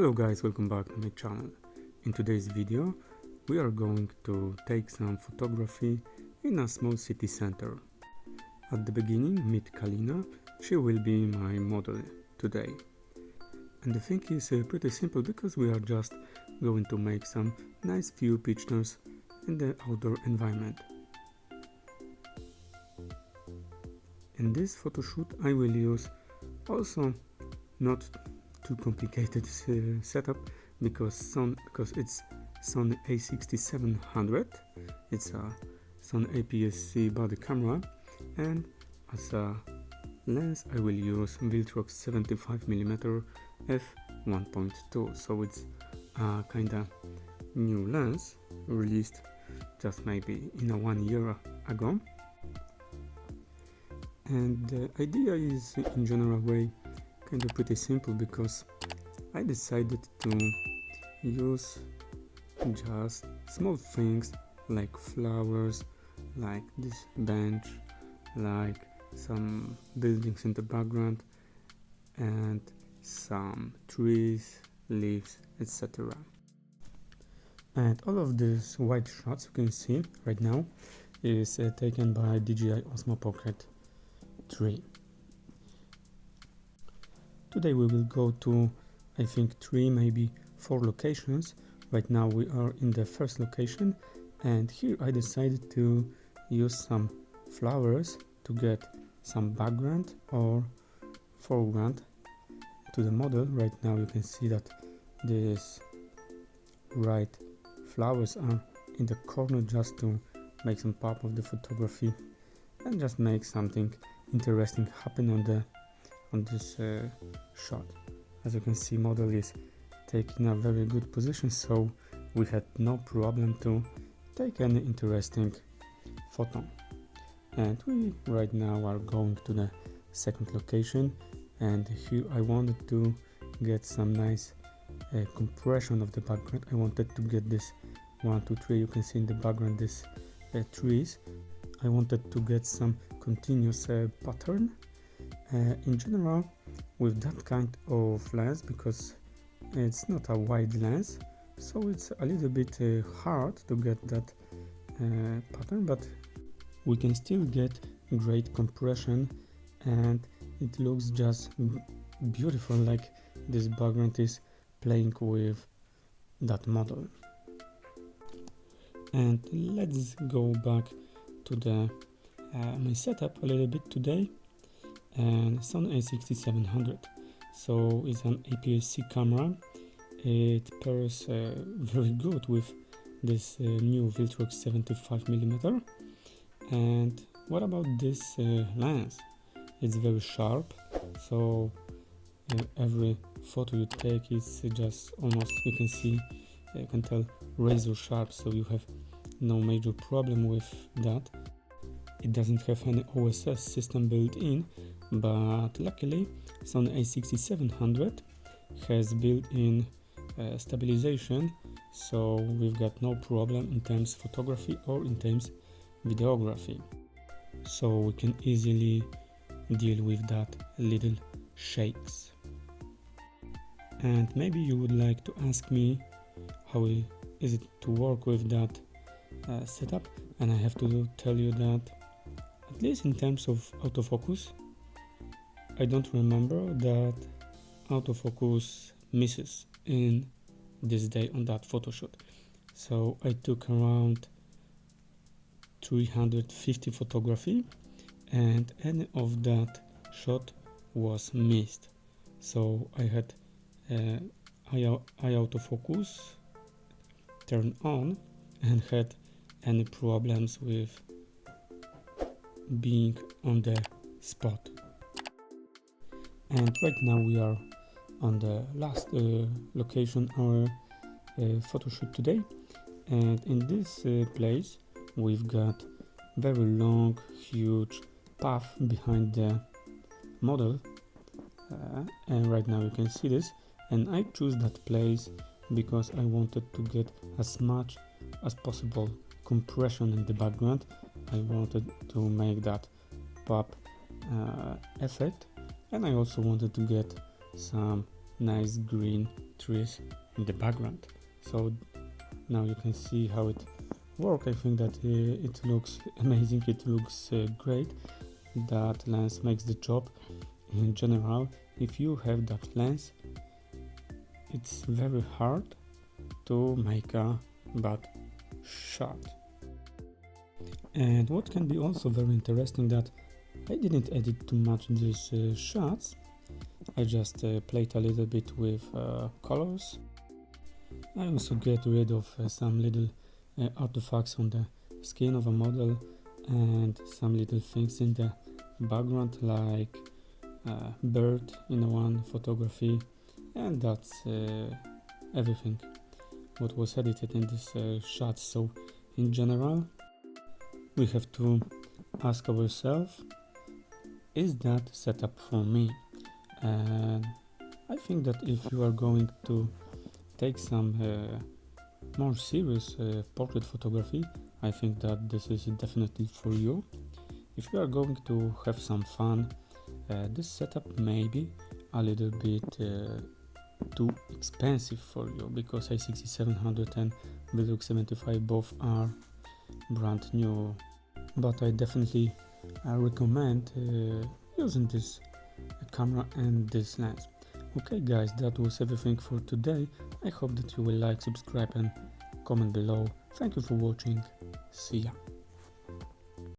Hello guys, welcome back to my channel. In today's video we are going to take some photography in a small city center. At the beginning, meet Kalina. She will be my model today. And the thing is pretty simple because we are just going to make some nice few pictures in the outdoor environment. In this photo shoot I will use also not too complicated setup because it's Sony A6700. It's a Sony APS-C body camera, and as a lens I will use Viltrox 75mm F1.2. So it's a kinda new lens released just maybe in 1 year ago. And the idea is in general way kind of pretty simple because I decided to use just small things like flowers, like this bench, like some buildings in the background, and some trees, leaves, etc. And all of these white shots you can see right now is taken by DJI Osmo Pocket 3. Today we will go to, I think, 3, maybe 4 locations. Right now we are in the first location, and here I decided to use some flowers to get some background or foreground to the model. Right now you can see that these right flowers are in the corner just to make some pop of the photography and just make something interesting happen on this shot. As you can see, model is taking a very good position, so we had no problem to take any interesting photo. And we right now are going to the second location, and here I wanted to get some nice compression of the background. I wanted to get this 1, 2, 3, you can see in the background this trees. I wanted to get some continuous pattern. In general, with that kind of lens, because it's not a wide lens, so it's a little bit hard to get that pattern, but we can still get great compression and it looks just beautiful, like this background is playing with that model. And let's go back to the my setup a little bit today. And Sony A6700, so it's an APS-C camera. It pairs very good with this new Viltrox 75mm. And what about this lens? It's very sharp, so every photo you take is just almost, you can see, you can tell, razor sharp, so you have no major problem with that. It doesn't have any OSS system built in, but luckily Sony A6700 has built-in stabilization, so we've got no problem in terms photography or in terms videography, so we can easily deal with that little shakes. And maybe you would like to ask me how is it to work with that setup, and I have to tell you that at least in terms of autofocus, I don't remember that autofocus misses in this day on that photo shoot. So I took around 350 photography and any of that shot was missed. So I had eye autofocus turned on and had any problems with being on the spot. And right now we are on the last location, our photo shoot today, and in this place we've got very long, huge path behind the model, and right now you can see this, and I choose that place because I wanted to get as much as possible compression in the background. I wanted to make that pop effect, and I also wanted to get some nice green trees in the background. So now you can see how it works. I think that it looks amazing, it looks great. That lens makes the job. In general, if you have that lens, it's very hard to make a bad shot. And what can be also very interesting, that I didn't edit too much these shots. I just played a little bit with colors. I also get rid of some little artifacts on the skin of a model and some little things in the background, like bird in one photography, and that's everything what was edited in this shot. So in general, we have to ask ourselves, is that setup for me? And I think that if you are going to take some more serious portrait photography, I think that this is definitely for you. If you are going to have some fun, this setup may be a little bit too expensive for you, because A6700 and Viltrox 75 both are brand new, but I definitely recommend using this camera and this lens. Okay guys, that was everything for today. I hope that you will like, subscribe and comment below. Thank you for watching. See ya.